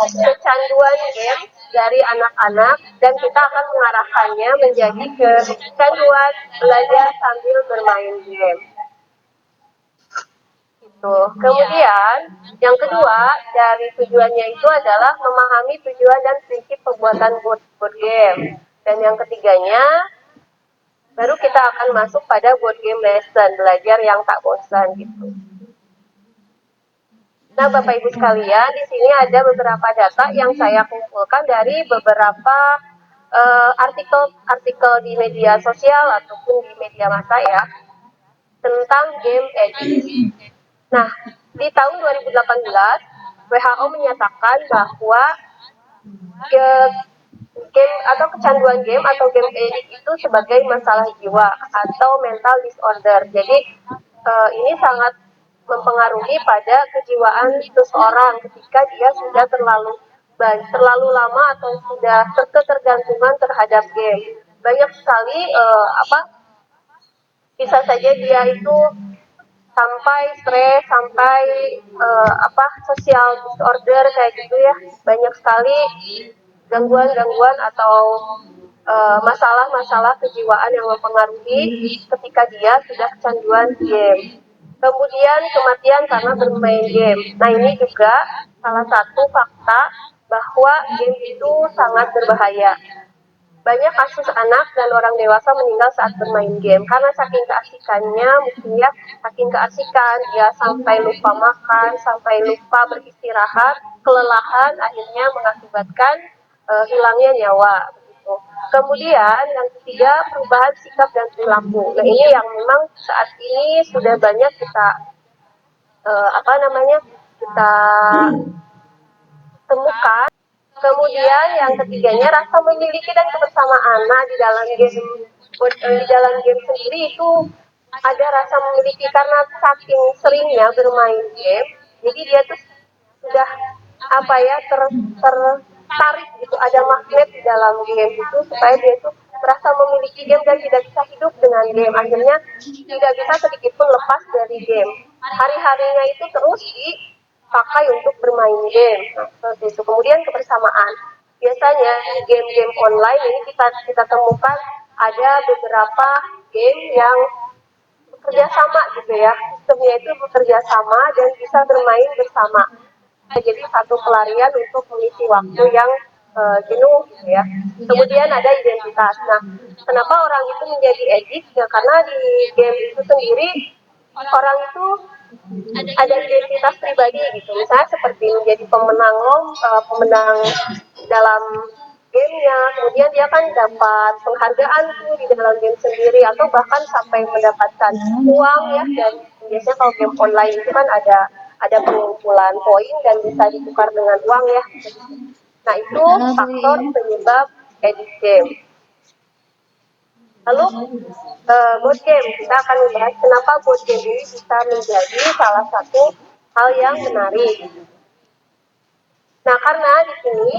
kecanduan game dari anak-anak dan kita akan mengarahkannya menjadi kecanduan belajar sambil bermain game. Gitu. Kemudian yang kedua dari tujuannya itu adalah memahami tujuan dan prinsip pembuatan board game. Dan yang ketiganya baru kita akan masuk pada board game lesson, belajar yang tak bosan gitu. Nah, Bapak Ibu sekalian, di sini ada beberapa data yang saya kumpulkan dari beberapa artikel di media sosial ataupun di media massa ya tentang game edit. Nah, di tahun 2018 WHO menyatakan bahwa game atau kecanduan game atau game edit itu sebagai masalah jiwa atau mental disorder. Jadi ini sangat mempengaruhi pada kejiwaan seseorang ketika dia sudah terlalu lama atau sudah ketergantungan terhadap game. Banyak sekali bisa saja dia itu sampai stres, sampai sosial disorder kayak gitu ya. Banyak sekali gangguan-gangguan atau masalah-masalah kejiwaan yang mempengaruhi ketika dia sudah kecanduan game. Kemudian kematian karena bermain game. Nah, ini juga salah satu fakta bahwa game itu sangat berbahaya. Banyak kasus anak dan orang dewasa meninggal saat bermain game karena saking keasikannya, mungkin ya saking keasikan dia sampai lupa makan, sampai lupa beristirahat, kelelahan akhirnya mengakibatkan hilangnya nyawa. Begitu. Kemudian yang ketiga perubahan sikap dan perilaku. Nah, ini yang memang saat ini sudah banyak kita kita temukan. Kemudian yang ketiganya rasa memiliki dan kebersamaan. Nah, di dalam game sendiri itu ada rasa memiliki karena saking seringnya bermain game, jadi dia tuh sudah tertarik gitu, ada magnet di dalam game itu supaya dia tuh merasa memiliki game dan tidak bisa hidup dengan game. Akhirnya tidak bisa sedikit pun lepas dari game. Hari-harinya itu terus dipakai untuk bermain game. Nah, seperti itu. Kemudian kebersamaan. Biasanya di game-game online ini kita temukan ada beberapa game yang bekerja sama gitu ya. Sistemnya itu bekerja sama dan bisa bermain bersama. Jadi satu pelarian untuk mengisi waktu yang jenuh gitu ya. Kemudian ada identitas. Nah, kenapa orang itu menjadi addict? Ya karena di game itu sendiri orang itu ada identitas pribadi gitu. Misalnya seperti menjadi pemenang dalam gamenya, kemudian dia kan dapat penghargaan tuh di dalam game sendiri atau bahkan sampai mendapatkan uang ya. Dan biasanya kalau game online itu kan ada pengumpulan poin dan bisa ditukar dengan uang ya. Nah, itu faktor penyebab edit game. Lalu board game, kita akan membahas kenapa board game ini bisa menjadi salah satu hal yang menarik. Nah, karena di sini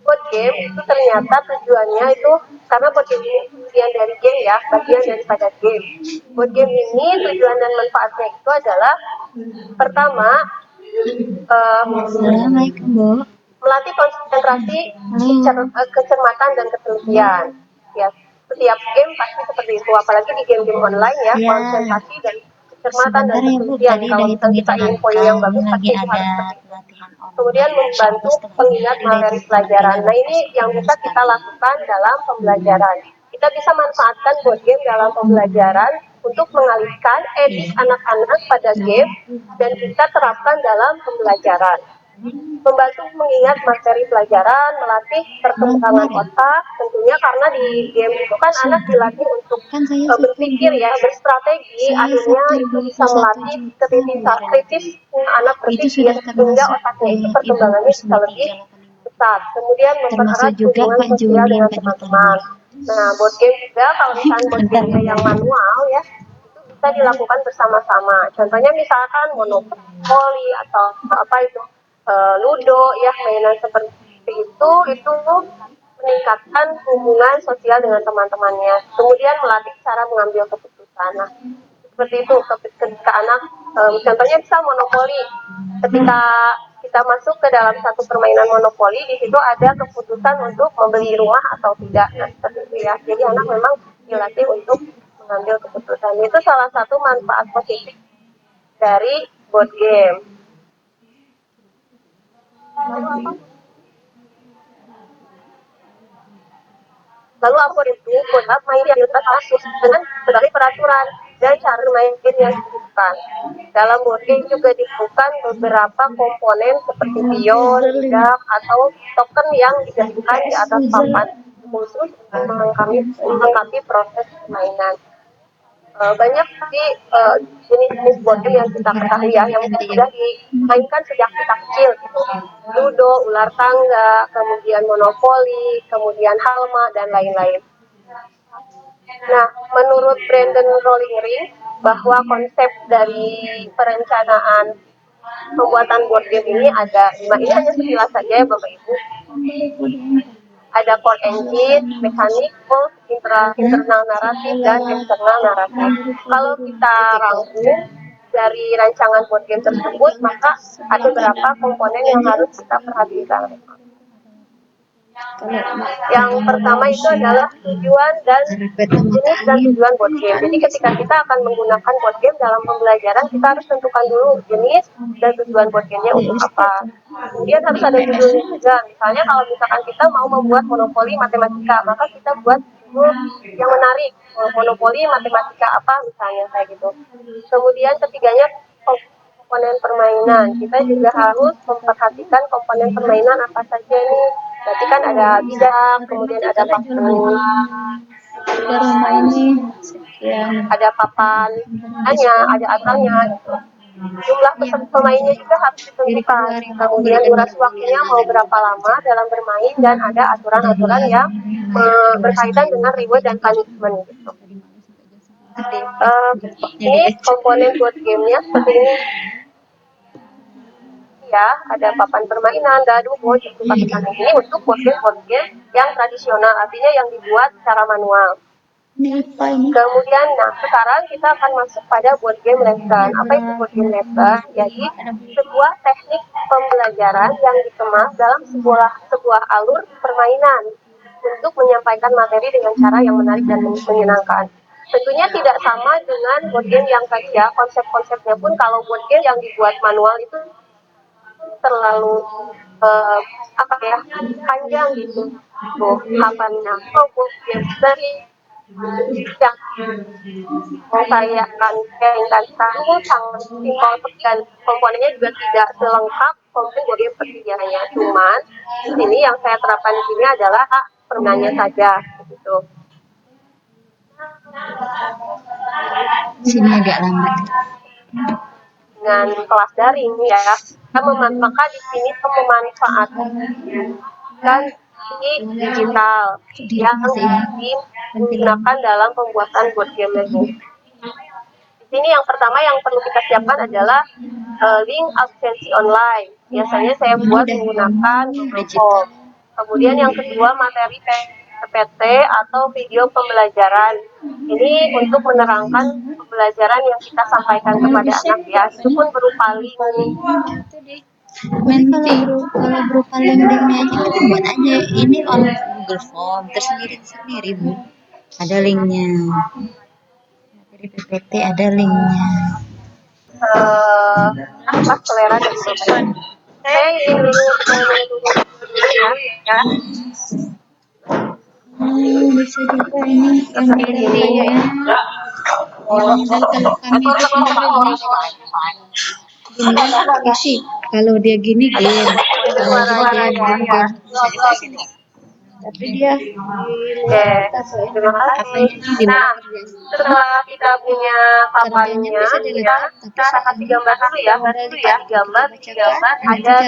board game itu ternyata tujuannya itu karena board game ini bagian dari game ya, bagian daripada game. Board game ini tujuan dan manfaatnya itu adalah pertama melatih konsentrasi, kecermatan dan ketelitian. Ya, setiap game pasti seperti itu, apalagi di game-game online ya, konsentrasi dan kecermatan dan ketelitian. Kalau misalnya kita ingin poin yang bagus, pasti itu harus seperti itu. Kemudian membantu pengingat materi pelajaran. Nah, ini yang bisa kita lakukan dalam pembelajaran. Kita bisa manfaatkan board game dalam pembelajaran untuk mengalihkan edik anak-anak pada game dan kita terapkan dalam pembelajaran. Membantu mengingat materi pelajaran, melatih perkembangan otak, tentunya karena di game itu kan anak dilatih untuk berpikir ya, berstrategi, akhirnya itu bisa melatih kritis anak berpikir sehingga otaknya itu perkembangannya bisa lebih besar. Kemudian mempererat hubungan sosial dengan teman-teman. Nah, board game juga kalau misalnya board game yang manual ya, itu bisa dilakukan bersama-sama. Contohnya misalkan monopoli atau ludo ya, mainan seperti itu meningkatkan hubungan sosial dengan teman-temannya. Kemudian melatih cara mengambil keputusan. Nah, seperti itu ketika anak contohnya bisa monopoli, ketika kita masuk ke dalam satu permainan monopoli, di situ ada keputusan untuk membeli rumah atau tidak. Nah, seperti itu ya. Jadi anak memang dilatih untuk mengambil keputusan. Itu salah satu manfaat positif dari board game. Lalu apa itu board up main yang kasus dengan berbagai peraturan dan cara main game yang ditentukan. Dalam board game juga ditemukan beberapa komponen seperti pion, dak, atau token yang dijadikan di atas papan khusus untuk melengkapi proses permainan. Banyak sih jenis-jenis board game yang kita ketahui ya, yang mungkin sudah dimainkan sejak kita kecil gitu. Ludo, ular tangga, kemudian monopoli, kemudian halma, dan lain-lain. Nah, menurut Brandon Rolling Ring, bahwa konsep dari perencanaan pembuatan board game ini ada 5. Ini hanya sekilas saja ya Bapak Ibu. Ada core engine, mekanik, internal naratif, dan eksternal naratif. Kalau kita rangkum dari rancangan board game tersebut, maka ada beberapa komponen yang harus kita perhatikan. Yang pertama itu adalah tujuan dan jenis dan tujuan board game. Jadi ketika kita akan menggunakan board game dalam pembelajaran, kita harus tentukan dulu jenis dan tujuan board game-nya untuk apa. Kemudian harus ada judulnya juga. Misalnya kalau misalkan kita mau membuat monopoli matematika, maka kita buat judul yang menarik. Monopoli matematika apa misalnya kayak gitu. Kemudian ketiganya komponen permainan. Kita juga harus memperhatikan komponen permainan apa saja nih. Berarti kan ada bidang, kemudian ada papan, ada papan, ada asalnya, gitu. Jumlah pemainnya juga harus ditentukan. Kemudian durasi waktunya mau berapa lama dalam bermain, dan ada aturan-aturan yang berkaitan dengan reward dan punishment gitu. Ini komponen board gamenya seperti ini ya, ada papan permainan, dadu, board, pasukan. Ini untuk board game yang tradisional, artinya yang dibuat secara manual. Kemudian, nah sekarang kita akan masuk pada board game lesson. Apa itu board game lesson? Jadi sebuah teknik pembelajaran yang dikemas dalam sebuah alur permainan untuk menyampaikan materi dengan cara yang menarik dan menyenangkan. Tentunya tidak sama dengan board game yang tadi ya, konsep-konsepnya pun kalau board game yang dibuat manual itu terlalu panjang gitu papannya. Board game dari yang mau saya mainkan itu sangat simpel dan komponennya juga tidak selengkap komponen board game persediaannya. Cuman di sini yang saya terapkan di sini adalah permainannya saja gitu. Sini agak lambat. Dengan kelas daring ya, maka di sini memanfaatkan digital yang digunakan dalam pembuatan board game ini. Di sini yang pertama yang perlu kita siapkan adalah link absensi online. Biasanya saya buat menggunakan Google Form. Kemudian yang kedua materi PPT atau video pembelajaran. Ini untuk menerangkan pembelajaran yang kita sampaikan kepada anak ya. Itu pun berupa link. Nanti kalau berupa link-linknya aja kita buat aja ini on Google Form tersendiri Bu. Ada linknya. Dari PPT ada linknya. Selera dari Bapak. Saya ingin ya. Bisa juga ini yang dari kalau kami isi kalau dia gini game tapi dia terima kasih. Nah, setelah kita punya papannya, kita kasih gambar dulu ya. Kasih gambar ada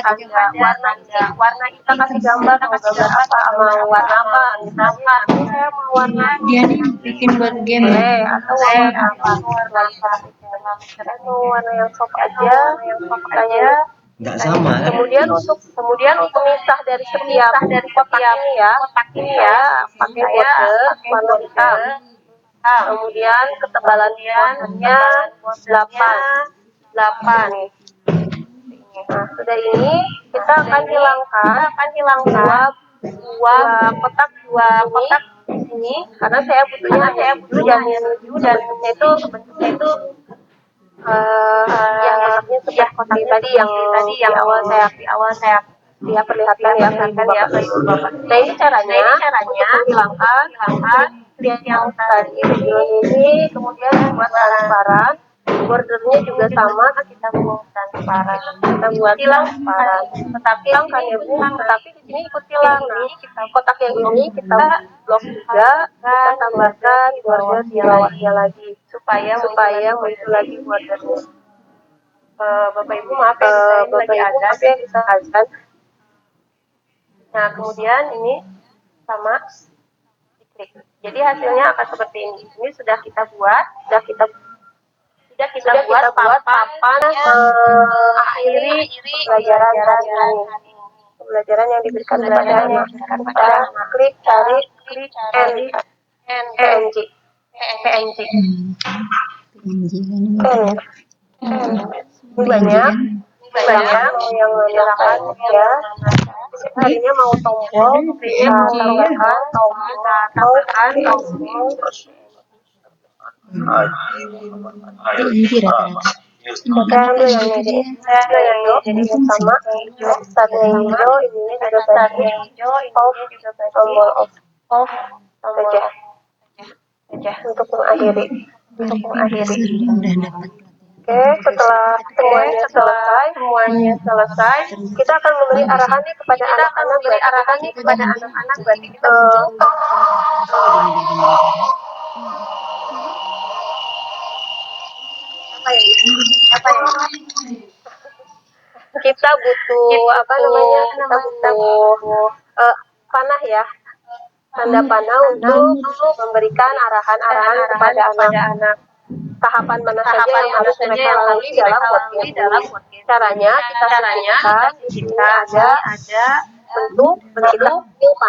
warna kita kasih gambar mau gambar apa, mau warna apa. Misalnya saya mau warna dia nih bikin buat game atau warna apa. Saya mau warna yang soft aja, nggak sama. Kemudian untuk memisah dari setiap kotak ini ya, pakai border warna hitam. Kemudian ketebalan bordernya 8 nih. Nah, sudah ini kita akan hilangkan dua kotak di sini karena saya butuhnya hanya 7 dan bentuknya itu yang kotaknya seperti tadi yang di awal saya perlihatkan ya ke ibu bapak. Nah, ini caranya untuk menghilangkan klik yang tadi ini kemudian buat transparan. Bordernya juga sama, kita buat transparan. Tetapi hilangkan ya Bu. Tetapi di sini ikut hilang. Nah, kotak yang ini kita blok juga, kita tambahkan border di bawahnya lagi supaya muncul lagi bordernya. Bapak Ibu maaf ya bisa azan. Nah, kemudian ini sama diklik. Jadi hasilnya akan seperti ini. Ini sudah kita buat papan mengakhiri pembelajaran yang diberikan kepada anak. Kita klik cari PNG. PNG Ini banyak yang menanyakan ya. Harinya mau tombol, bisa tambahkan tombol, PNG rata-rata. Saya ambil yang ini sama, startnya hijau, ininya juga tadi off, tombol off saja untuk mengakhiri. Udah dapat. Oke, setelah semuanya selesai, kita akan memberi arahannya kepada anak-anak. Berarti kita kita butuh kita butuh panah ya, tanda panah untuk memberikan arahan-arahan kepada anak. Tahapan mana saja yang harus mereka lalui dalam podcast ini. Caranya kita sebutkan di sini ada bentuk kita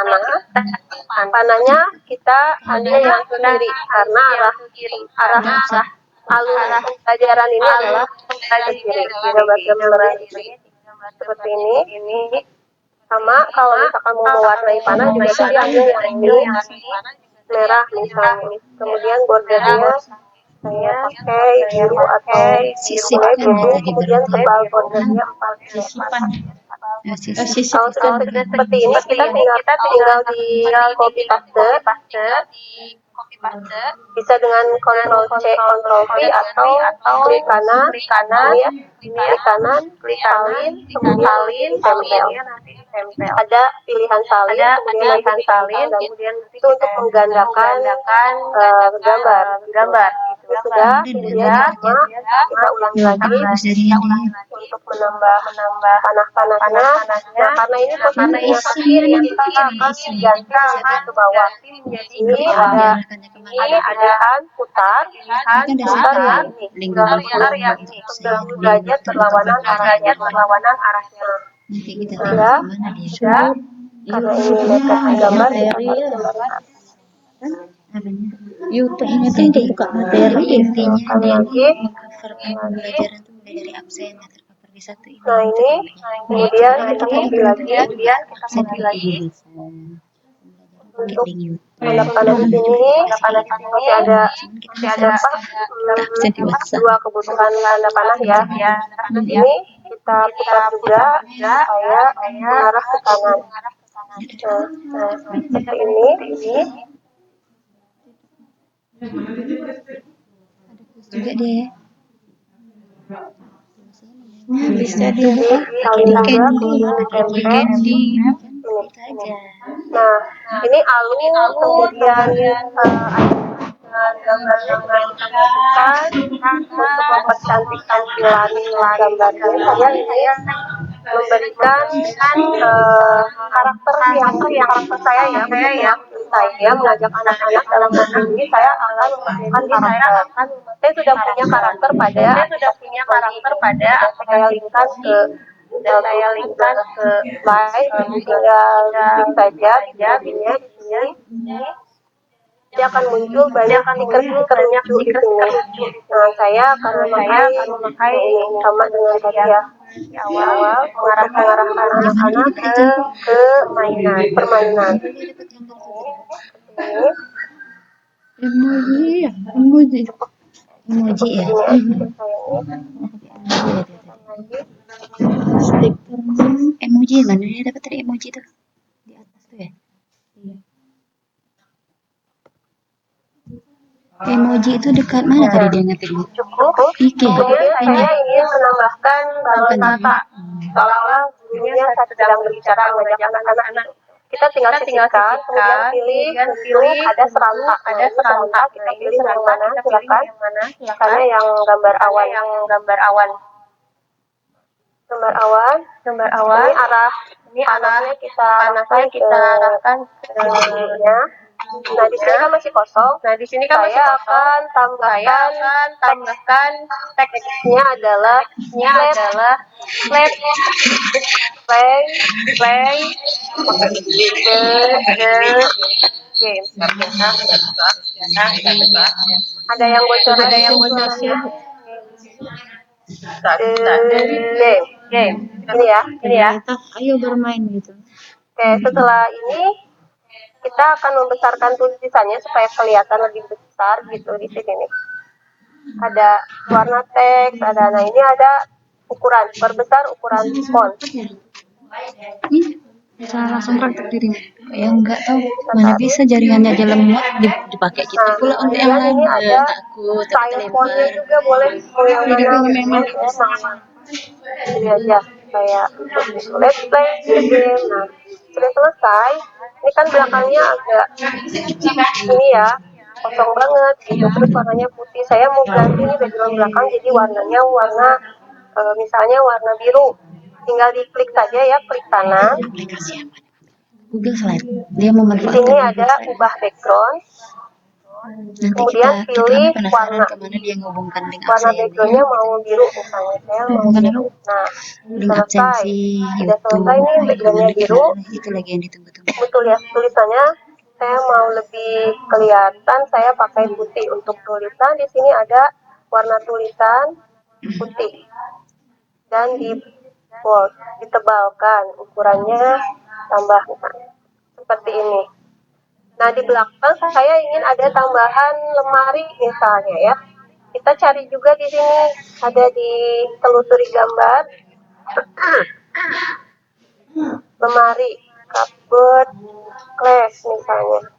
panahnya kita ambil yang ke kiri karena arah alur pembelajaran ini adalah ke kiri. Gambar seperti ini. Sama kalau misalkan mau mewarnai panah juga tadi ambil yang ini merah misalnya. Kemudian bordernya saya pakai biru atau biru, kemudian tebal bordernya 4 Kalau sudah seperti ini kita tinggal di copy paste, bisa dengan Ctrl C, Ctrl V atau klik kanan, klik kanan, klik salin, kemudian tempel. Ada pilihan salin, kemudian itu untuk menggandakan gambar. Itu sudah, kemudian kita ulangi lagi untuk menambah panah-panahnya. Nah, karena ini posisinya ke kiri, kita akan ganti ke bawah. Ini ada pilihan putar yang ini 90 derajat berlawanan arahnya. Sudah, karena ini letak gambar YouTube ini tuh untuk buka materi, intinya dia lagi. cover pembelajaran tuh mulai dari absen yang tercover di satu ini. Nah, ini kemudian kita copy lagi untuk panah di sini masih ada dua kebutuhan tanda panah ya. Ini kita putar juga supaya mengarah ke kanan. Nah, seperti ini. Juga dia Bisa pakai candy. Nah, ini alur kemudian gambar yang kita masukkan untuk mempercantik tampilan gambarnya. Saya ingin memberikan karakter saya ya. Saya mengajak anak-anak dalam buku ini, saya akan memberikan karakter. Saya sudah punya karakter pada saya linkkan ke slide, tinggal klik saja jadinya di sini. Dia akan muncul banyak stiker lucu di sini. Nah, saya akan memakai ini sama dengan tadi ya. di awal untuk mengarahkan anak-anak ke permainan. Ini Emoji ya, emoji. Emoji ya. lagi Stiker emoji mana dia dapat dari emoji tuh di atas tuh ya. Iya. Emoji itu dekat mana tadi dia ngetik? cukup. IG. Kemudian Ini. saya ingin menambahkan balas kata, seolah-olah gurunya sedang berbicara mengajak anak-anak gitu. Kita tinggal sisihkan, kemudian pilih untuk ada serentak. Nah, ini serentak, kita pilih yang mana, silakan. Misalnya yang gambar awan. Gambar awan. Ini panasnya kita arahkan ke gurunya. Nah, di sini kan masih kosong. Saya akan tambahkan teksnya adalah play the game. Ada yang bocor sih. Game. Ini ya. Ayo bermain gitu. Oke, setelah ini kita akan membesarkan tulisannya supaya kelihatan lebih besar gitu di sini nih. Ada warna teks, nah ini ada ukuran, perbesar ukuran font. Bisa langsung praktek dirinya. Ya enggak tahu mana bisa jaringannya aja lemot dipakai gitu pula untuk yang lain. Ini ada Takut style fontnya juga, boleh mau yang mana. Saya mau pilih aja kayak untuk let's play the game. Nah, sudah selesai. Ini kan belakangnya agak ini ya, kosong banget gitu, terus warnanya putih. Saya mau ganti nih background belakang jadi warnanya misalnya warna biru. Tinggal diklik saja ya, klik kanan. Aplikasi apa? Google Slide. Dia Di memanfaatkan sini Google ada Slide. ubah background. Nanti Kemudian kita pilih penasaran warna. kemana dia ngehubungkan link Warna absen backgroundnya mau biru misalnya, saya mau biru. Nah, link selesai. absensi Sudah YouTube selesai nih backgroundnya biru. itu lagi yang ditunggu-tunggu. Betul ya, tulisannya saya mau lebih kelihatan, saya pakai putih untuk tulisan. Di sini ada warna tulisan putih dan di bold, ditebalkan ukurannya, tambah seperti ini. Nah, di belakang saya ingin ada tambahan lemari misalnya ya. Kita cari juga di sini, ada di telusuri gambar. Lemari, cupboard, class misalnya.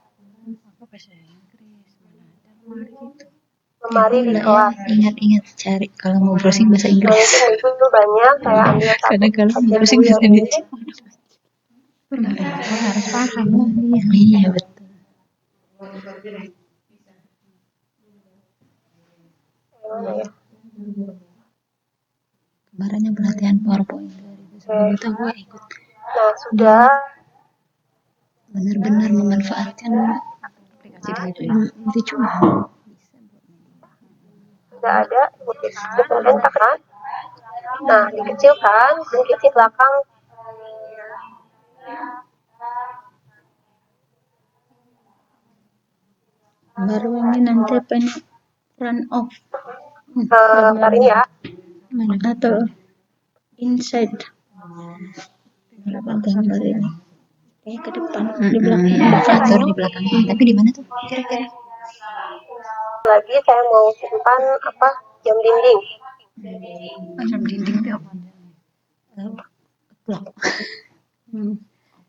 Lemari di kelas. Ingat-ingat cari kalau mau browsing bahasa Nah, Inggris. itu banyak, saya ambil satu Karena kalau mau saja browsing dulu bahasa yang ini. Inggris. Harus paham. Iya betul. Gimana ya? Kemarinnya pelatihan PowerPoint 2010 tuh gue ikut. Nah, sudah. Benar-benar memanfaatkan aplikasi itu cuma Sudah ada, kemudian tekan. Nah, dikecilkan, mungkin di belakang. baru ini nanti apa ini run off Ini ya. mana atau inside berapa gambar ini ke depan di belakang atur di belakang tapi di mana tuh kira-kira Lagi saya mau simpan jam dinding. jam dinding itu apa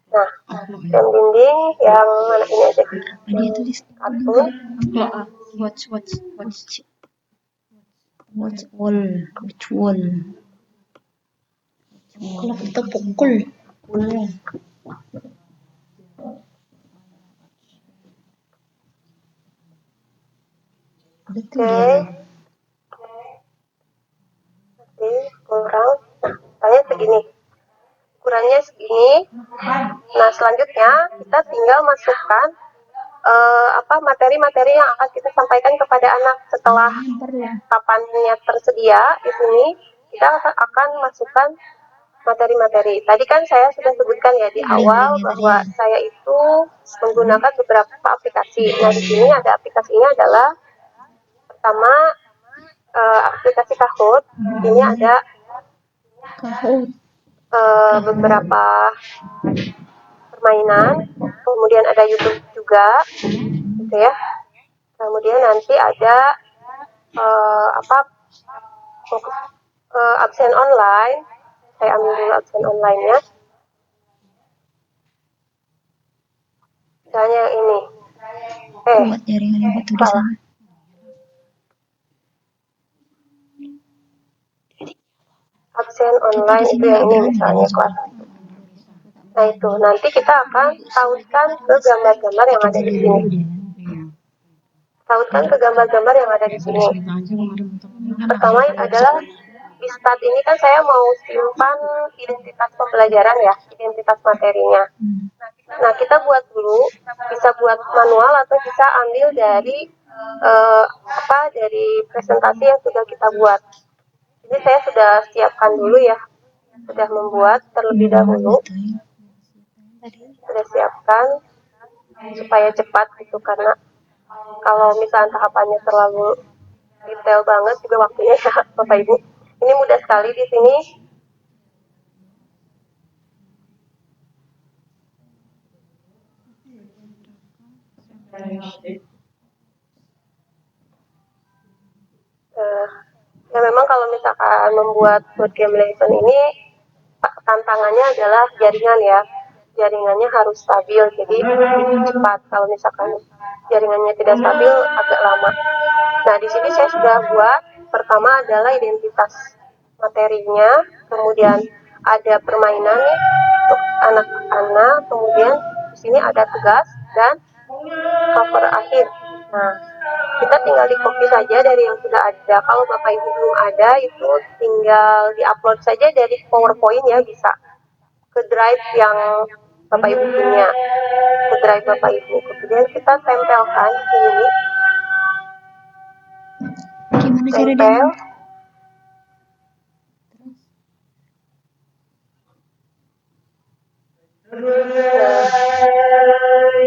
Nah, jam dinding yang mana ini aja. apa dia tulis Kartun. watch wall kalau kita pukul betul ya. Oke, kurang. Tanya segini. Ukurannya segini. Nah, selanjutnya kita tinggal masukkan materi-materi yang akan kita sampaikan kepada anak setelah papannya tersedia di sini. Kita akan masukkan materi-materi. Tadi kan saya sudah sebutkan ya di awal bahwa saya itu menggunakan beberapa aplikasi. Nah, di sini ada aplikasinya adalah pertama aplikasi Kahoot. Ini ada Kahoot. beberapa permainan, kemudian ada YouTube juga, gitu ya. Kemudian nanti ada absen online. Saya ambil dulu absen online-nya. Misalnya ini. Buat jaringan ibu tuh di salah. sana. Absen online itu yang ini misalnya kelas 1. Nah itu, nanti kita akan tautkan ke gambar-gambar yang ada di sini. Tautkan ke gambar-gambar yang ada di sini. Pertama adalah di start ini kan saya mau simpan identitas pembelajaran ya, identitas materinya. Nah kita buat dulu, bisa buat manual atau bisa ambil dari dari presentasi yang sudah kita buat. Jadi saya sudah siapkan dulu ya, sudah membuat terlebih dahulu, sudah siapkan supaya cepat gitu, karena kalau misalnya tahapannya terlalu detail banget juga waktunya ya Bapak Ibu. Ini mudah sekali di sini. Ya memang kalau misalkan membuat board game lesson ini tantangannya adalah jaringan ya. Jaringannya harus stabil, jadi cepat. Kalau misalkan jaringannya tidak stabil, agak lama. Nah, di sini saya sudah buat, pertama adalah identitas materinya, kemudian ada permainan nih untuk anak-anak, kemudian di sini ada tugas dan cover akhir. Nah, kita tinggal di copy saja dari yang sudah ada. Kalau Bapak Ibu belum ada, itu tinggal di-upload saja dari PowerPoint ya, bisa ke drive yang Bapak Ibu punya, ke drive Bapak Ibu. Kemudian kita tempelkan di sini. Gimana cara Tempel. dia?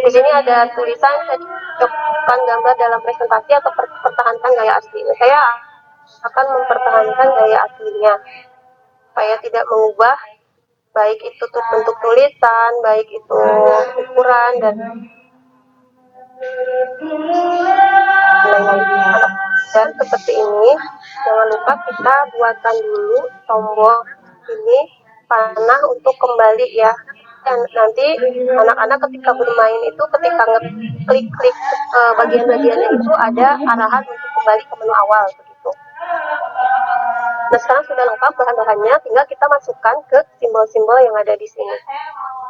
Di sini ada tulisan cocokkan gambar dalam presentasi atau pertahankan gaya asli. Saya akan mempertahankan gaya aslinya supaya tidak mengubah baik itu bentuk tulisan, baik itu ukuran dan lain-lain. Dan seperti ini, jangan lupa kita buatkan dulu tombol ini panah untuk kembali ya. Dan nanti anak-anak ketika bermain itu, ketika klik bagian-bagiannya itu ada arahan untuk kembali ke menu awal begitu. Nah sekarang sudah lengkap bahan-bahannya, tinggal kita masukkan ke simbol-simbol yang ada di sini.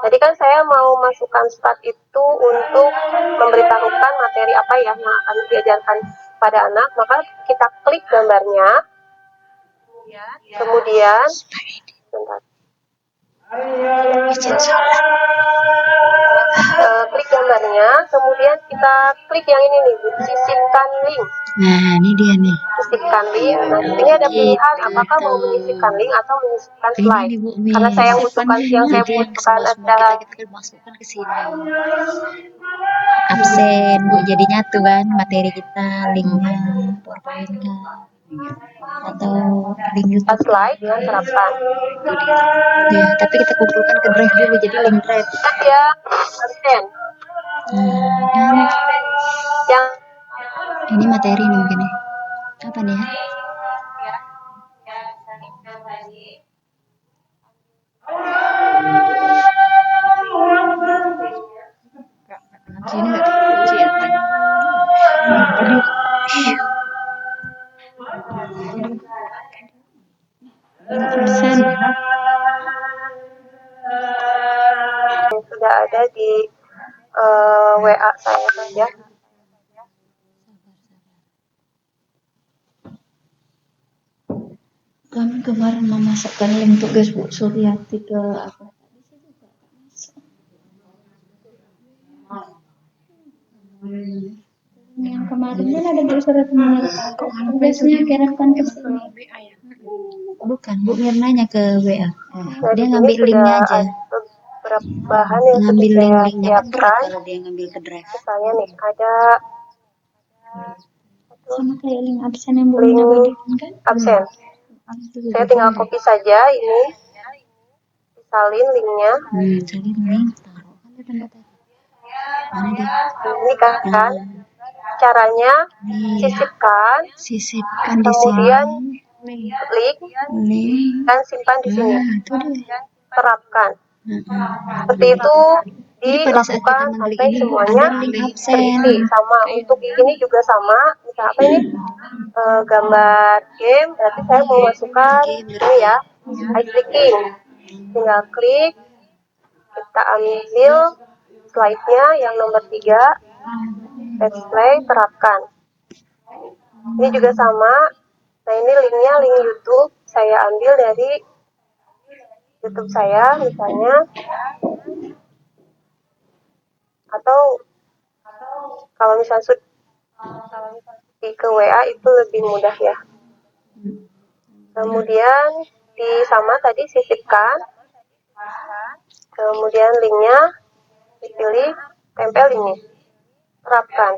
Tadi kan saya mau masukkan start itu untuk memberitahukan materi apa ya yang akan diajarkan pada anak, maka kita klik gambarnya, kemudian bentar. Klik gambarnya, kemudian kita klik yang ini nih, sisipkan link. Nah, ini dia nih. Sisipkan link. Nah, di sini ada pilihan apakah mau menyisipkan link atau menyisipkan slide. Karena saya butuhkan adalah kita masukkan ke sini. Absen, Bu, jadi nyatu kan materi kita, linknya, PowerPoint-nya, atau link YouTube. Slide dengan terapkan. Itu dia. Ya, tapi kita kumpulkan ke drive dulu, jadi link drive. Ya, absen. Dan Yang ini materi nih mungkin ya. Apa nih ya? Sini nggak dikunci ya kan? Aduh. Absen. Sudah ada di WA saya saja. Kami kemarin memasukkan link tugas Bu Suryati ke apa? Yang kemarin kan ada Bu Suryati tugasnya kirimkan ke sini. Bukan, Bu Mirnanya ke WA. Dia ngambil linknya aja. Beberapa bahan yang Ngambil sudah saya link-linknya kan berat siapkan. kalau dia ngambil ke drive. Misalnya nih ada sama kayak link absen yang Bu Mina bagikan kan? Absen. Saya tinggal copy saja ini, salin linknya. Salin link, taruh kan di tempat tadi. Mana dia? Ini kan caranya sisipkan Sisipkan di kemudian sini. klik Link. dan simpan di sini. Itu dia. Terapkan. Seperti itu Jadi pada saat kita dilakukan mengklik sampai ini semuanya ada link absen. terisi. Sama untuk ini juga sama. Misal apa ini? Gambar game. Berarti saya mau masukkan ini ya, eye tracking. Tinggal klik, kita ambil slide-nya yang nomor 3, let's play, terapkan. Ini juga sama. Nah ini linknya link YouTube. Saya ambil dari YouTube saya misalnya. Atau kalau misalnya sudah ke WA itu lebih mudah ya. Kemudian sama tadi sisipkan. Kemudian linknya dipilih, tempel ini, terapkan.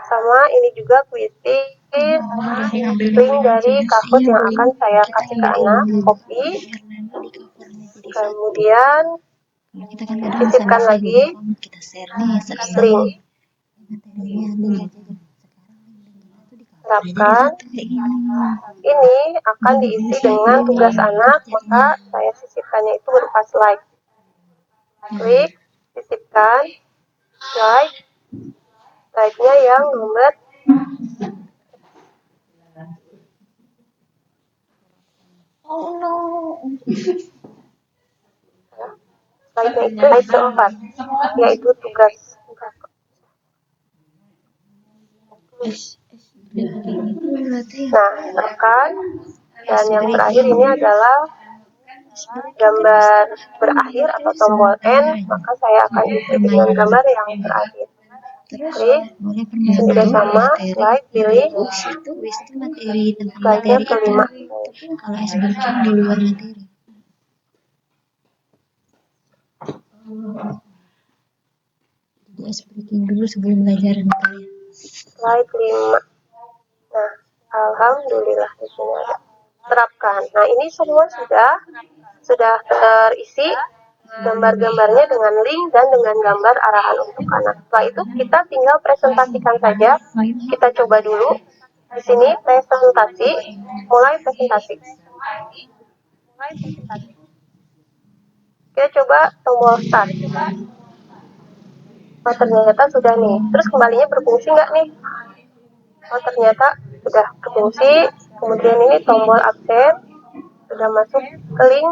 Sama ini juga quizing, link dari Kahoot yang akan saya kasih ke anak, copy. Kemudian Kita kan kadang sisipkan lagi, kita share nih link, terapkan. Ini akan diisi dengan tugas anak, maka saya sisipkannya itu berupa slide. Klik, sisipkan, slide-nya yang nomor slide-nya itu slide keempat, yaitu tugas. Nah, tekan, dan yang terakhir ini adalah gambar berakhir atau tombol N, maka saya akan isi dengan gambar yang terakhir. Klik, juga sama, slide, pilih, slide-nya kelima. Kalau ice breaking di luar materi. Jadi ice breaking dulu sebelum pelajaran kalian. Slide 5. Nah, alhamdulillah di sini ada. Terapkan. Nah, ini semua sudah terisi gambar-gambarnya dengan link dan dengan gambar arahan untuk anak. Setelah itu kita tinggal presentasikan saja. Kita coba dulu. Di sini presentasi, mulai presentasi. Kita coba tombol start. Oh, ternyata sudah nih. Terus kembalinya berfungsi nggak nih? Oh, ternyata sudah berfungsi. Kemudian ini tombol absen sudah masuk ke link.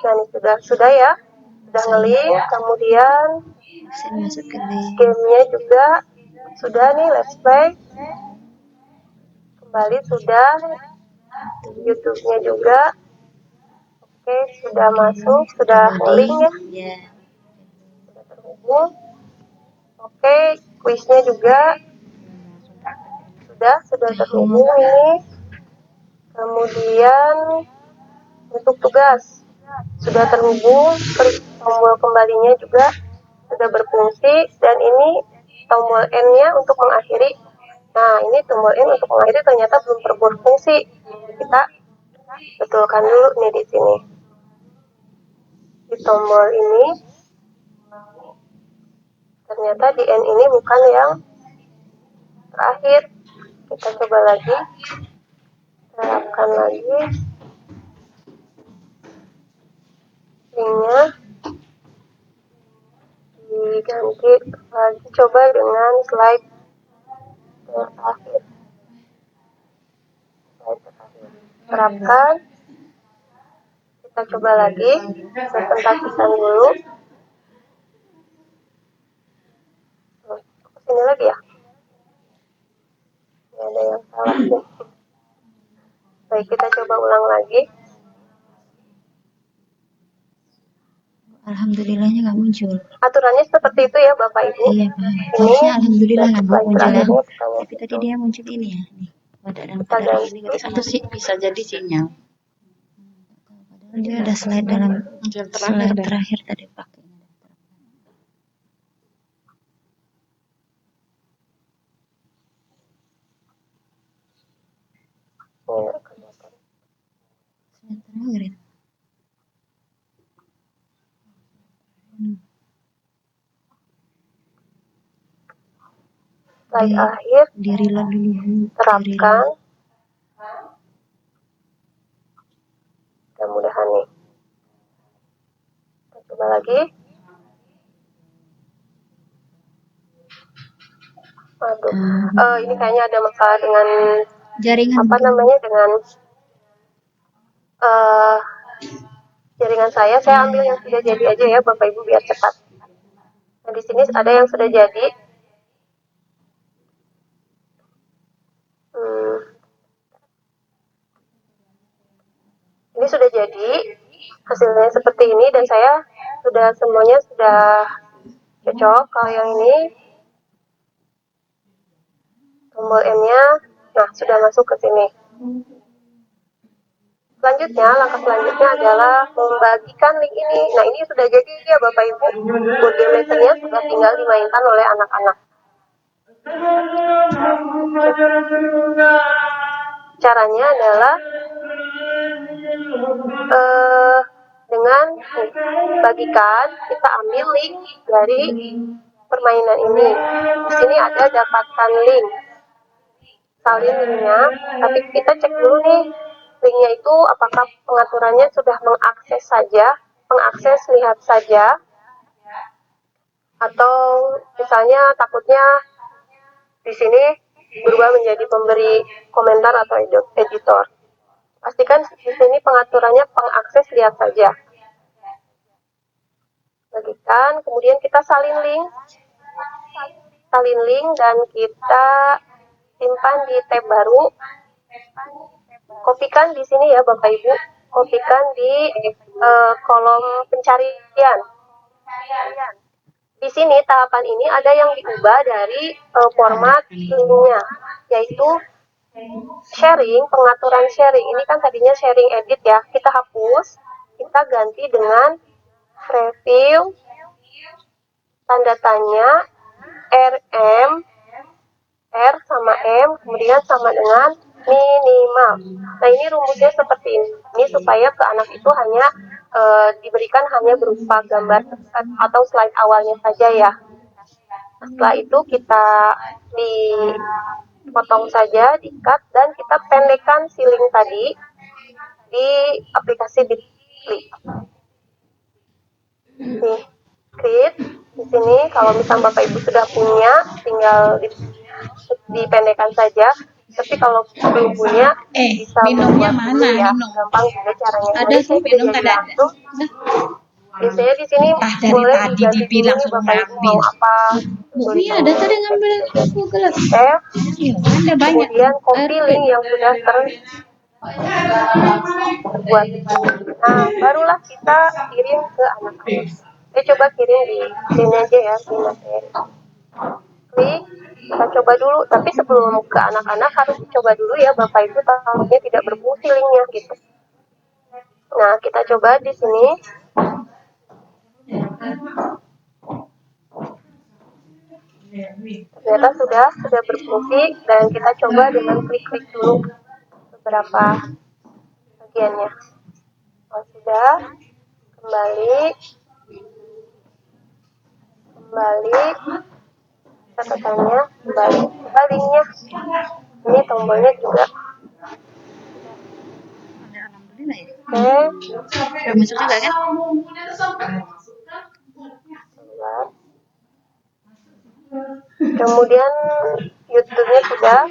Nah, ini sudah ya. Sudah nge-link. Kemudian gamenya juga sudah nih, let's play. Kembali sudah. YouTube-nya juga. Oke, sudah masuk, sudah nge-link ya. Sudah terhubung. Oke, kuisnya juga sudah terhubung ini. Kemudian untuk tugas sudah terhubung, klik tombol kembalinya juga sudah berfungsi, dan ini tombol N-nya untuk mengakhiri. Nah, ini tombol N untuk mengakhiri ternyata belum berfungsi. Kita betulkan dulu nih di sini. Di tombol ini ternyata di N ini bukan yang terakhir. Kita coba lagi, terapkan lagi linknya, diganti lagi, coba dengan slide terakhir. Terapkan, kita coba lagi, presentasikan dulu. Sini lagi ya. Ini ada yang salah nih. Baik, kita coba ulang lagi. Alhamdulillahnya nggak muncul. Aturannya seperti itu ya Bapak Ibu. Iya paham. Harusnya alhamdulillah nggak munculnya. Tapi Gitu. tadi dia muncul ini ya. Nih. Kita ganti. Ini satu sih bisa jadi sinyal. Dia ada slide dalam slide terakhir tadi pakai. slide akhir, di reload dulu Bu. terapkan. Mudah-mudahan nih. Kita coba lagi. Waduh, ini kayaknya ada masalah dengan jaringan apa namanya dengan jaringan saya. Saya ambil yang sudah jadi aja ya Bapak Ibu biar cepat. Nah, di sini ada yang sudah jadi. Ini sudah jadi, hasilnya seperti ini dan saya sudah semuanya sudah cocok. Kalau yang ini tombol N-nya, nah sudah masuk ke sini. Selanjutnya, langkah selanjutnya adalah membagikan link ini. Nah, ini sudah jadi ya Bapak Ibu. Google Meter-nya sudah tinggal dimainkan oleh anak-anak. Caranya adalah dengan bagikan, kita ambil link dari permainan ini. Di sini ada dapatkan link. Salin linknya, tapi kita cek dulu nih linknya itu apakah pengaturannya sudah mengakses saja, mengakses lihat saja, atau misalnya takutnya di sini berubah menjadi pemberi komentar atau editor. Pastikan di sini pengaturannya pengakses lihat saja. Bagikan, kemudian kita salin link dan kita simpan di tab baru. Kopikan di sini ya Bapak Ibu, kopikan di kolom pencarian. Di sini tahapan ini ada yang diubah dari format linknya, yaitu sharing, pengaturan sharing. Ini kan tadinya sharing edit ya, kita hapus, kita ganti dengan review, tanda tanya, RM, R sama M, kemudian sama dengan minimal. Nah, ini rumusnya seperti ini supaya ke anak itu hanya diberikan hanya berupa gambar atau slide awalnya saja ya. Setelah itu kita dipotong saja, di-cut, dan kita pendekkan si link tadi di aplikasi Bitly. Nih, create di sini. Kalau misalnya Bapak Ibu sudah punya, tinggal dipendekkan saja. Tapi kalau belum punya, bisa minumnya membuat mana? ya. Minum. Gampang juga caranya. Ada sih minum kan ada. Biasanya di sini dari boleh tadi diganti dibilang dulu nih suruh Bapak Ibu mau ngambil. apa. Bu Mia ada tadi ngambil Google. Iya, ada banyak. Kemudian copy link yang sudah terbuat. Nah, barulah kita kirim ke anak-anak. Saya coba kirim di sini aja ya, di materi. Klik, kita coba dulu. Tapi sebelum ke anak-anak harus dicoba dulu ya Bapak Ibu, takutnya tidak berfungsi linknya gitu. Nah, kita coba di sini. Ternyata sudah berfungsi dan kita coba dengan klik-klik dulu beberapa bagiannya. Oh, sudah, kembali, catatannya, kembali linknya. Ini tombolnya juga. Oke. Masuk juga kan? Kemudian YouTube-nya sudah.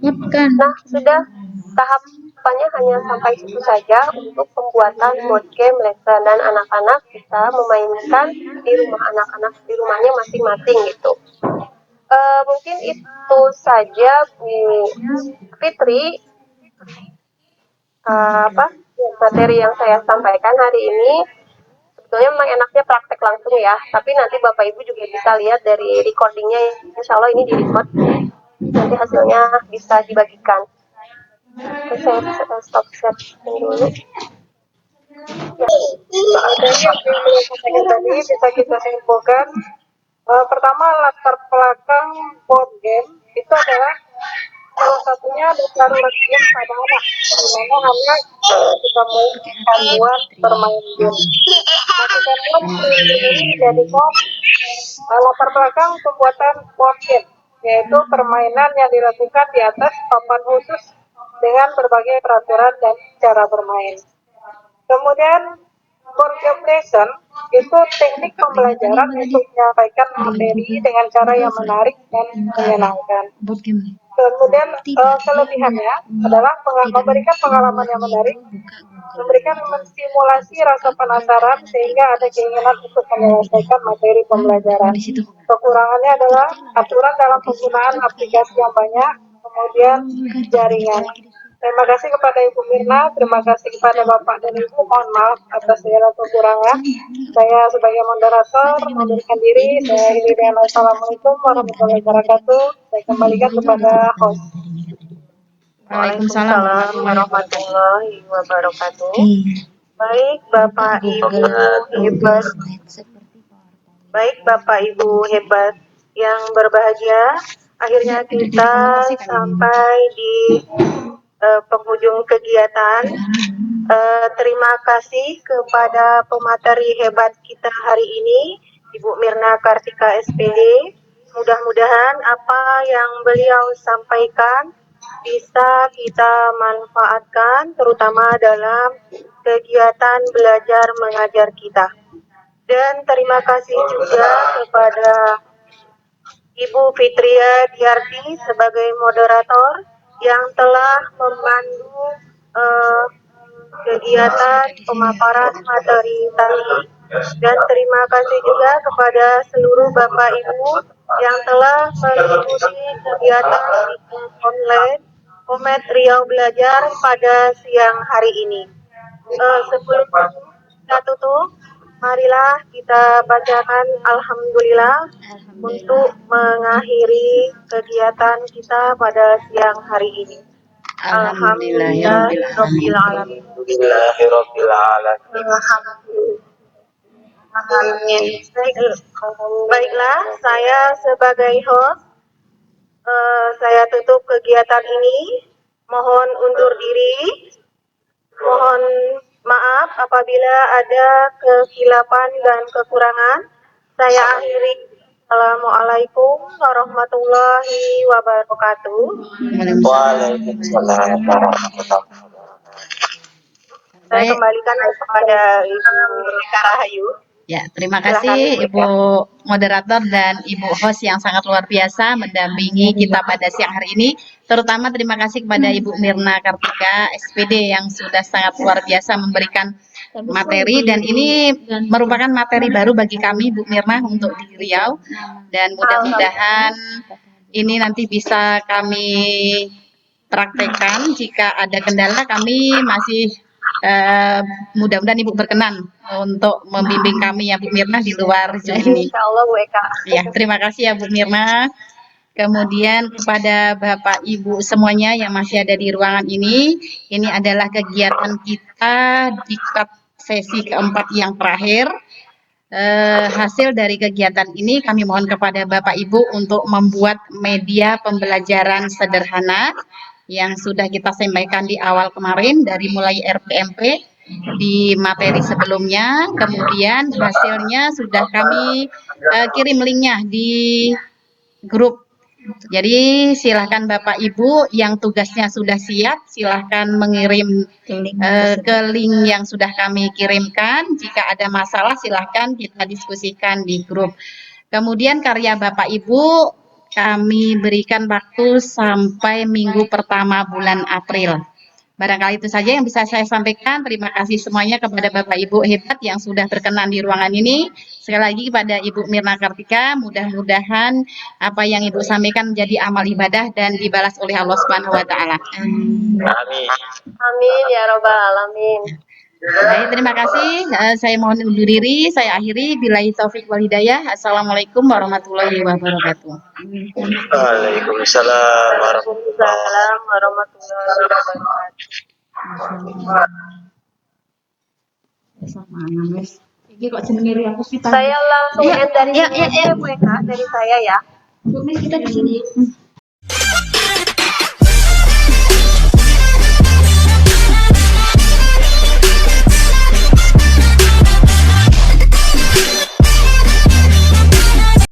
Bukan. Nah, sudah tahapannya hanya sampai situ saja untuk pembuatan board game lesson, dan anak-anak bisa memainkan di rumah anak-anak di rumahnya masing-masing gitu. Mungkin itu saja Bu Fitri materi yang saya sampaikan hari ini. Sebetulnya memang enaknya praktek langsung ya, tapi nanti Bapak Ibu juga bisa lihat dari recordingnya, insya Allah ini di record, nanti hasilnya bisa dibagikan. Oke, saya stop sharing dulu. Ya, jadi yang saya sampaikan tadi bisa kita simpulkan. Pertama, latar belakang board game itu adalah salah satunya dasar game pada anak, di mana anak kita mau membuat bermain game. Nah, kita buat ini menjadikan latar belakang pembuatan board game. yaitu permainan yang dilakukan di atas papan khusus dengan berbagai peraturan dan cara bermain. Kemudian board game lesson itu teknik pembelajaran untuk menyampaikan materi dengan cara yang menarik dan menyenangkan. Kemudian kelebihannya adalah memberikan pengalaman yang menarik, memberikan menstimulasi rasa penasaran sehingga ada keinginan untuk menyelesaikan materi pembelajaran. Kekurangannya adalah aturan dalam penggunaan aplikasi yang banyak, kemudian jaringan. Terima kasih kepada Ibu Mirna, terima kasih kepada Bapak dan Ibu, mohon maaf atas segala kekurangan. Saya sebagai moderator memberikan diri, saya akhiri dengan Assalamualaikum warahmatullahi wabarakatuh. Saya kembalikan kepada host. Waalaikumsalam warahmatullahi wabarakatuh. Baik Bapak Ibu hebat. Baik Bapak Ibu hebat yang berbahagia, akhirnya kita sampai di penghujung kegiatan. Terima kasih kepada pemateri hebat kita hari ini, Ibu Mirna Kartika SPD. Mudah-mudahan apa yang beliau sampaikan bisa kita manfaatkan, terutama dalam kegiatan belajar mengajar kita. Dan terima kasih juga kepada Ibu Fitria Diarti sebagai moderator yang telah memandu kegiatan pemaparan materi tadi. Dan terima kasih juga kepada seluruh Bapak Ibu yang telah mengikuti kegiatan online Komet Riau Belajar pada siang hari ini. Sebelum kita tutup, marilah kita bacakan Alhamdulillah untuk mengakhiri kegiatan kita pada siang hari ini. Alhamdulillahirabbil alamin. Amin. Baiklah, saya sebagai host, saya tutup kegiatan ini. Mohon undur diri. Mohon maaf apabila ada kesilapan dan kekurangan. Saya akhiri. Assalamualaikum warahmatullahi wabarakatuh. Waalaikumsalam warahmatullahi wabarakatuh. Saya kembalikan kepada Ibu Rika Rahayu. Ya, terima kasih Ibu moderator dan Ibu host yang sangat luar biasa mendampingi kita pada siang hari ini. Terutama terima kasih kepada Ibu Mirna Kartika SPD yang sudah sangat luar biasa memberikan materi, dan ini merupakan materi baru bagi kami Bu Mirna untuk di Riau, dan mudah-mudahan ini nanti bisa kami praktekkan. Jika ada kendala kami masih mudah-mudahan Ibu berkenan untuk membimbing kami ya Bu Mirna di luar Zoom ini. Insyaallah Bu Eka. Ya, terima kasih ya Bu Mirna. Kemudian kepada Bapak Ibu semuanya yang masih ada di ruangan ini adalah kegiatan kita di sesi keempat yang terakhir. Hasil dari kegiatan ini kami mohon kepada Bapak Ibu untuk membuat media pembelajaran sederhana yang sudah kita sampaikan di awal kemarin dari mulai RPMP di materi sebelumnya. Kemudian hasilnya sudah kami kirim linknya di grup. Jadi silahkan Bapak Ibu yang tugasnya sudah siap, silahkan mengirim ke link yang sudah kami kirimkan. Jika ada masalah silahkan kita diskusikan di grup. Kemudian karya Bapak Ibu kami berikan waktu sampai minggu pertama bulan April. Barangkali itu saja yang bisa saya sampaikan. Terima kasih semuanya kepada Bapak Ibu hebat yang sudah berkenan di ruangan ini. Sekali lagi kepada Ibu Mirna Kartika, mudah-mudahan apa yang Ibu sampaikan menjadi amal ibadah dan dibalas oleh Allah Subhanahu wa taala. Amin. Amin ya robbal alamin. Baik, terima kasih. Saya mohon undur diri. Saya akhiri. Billahi taufik wal hidayah. Assalamualaikum warahmatullahi wabarakatuh. Waalaikumsalam warahmatullahi wabarakatuh. Saya langsung dari Bu Eka, dari saya ya. Bu Mis, kita di sini.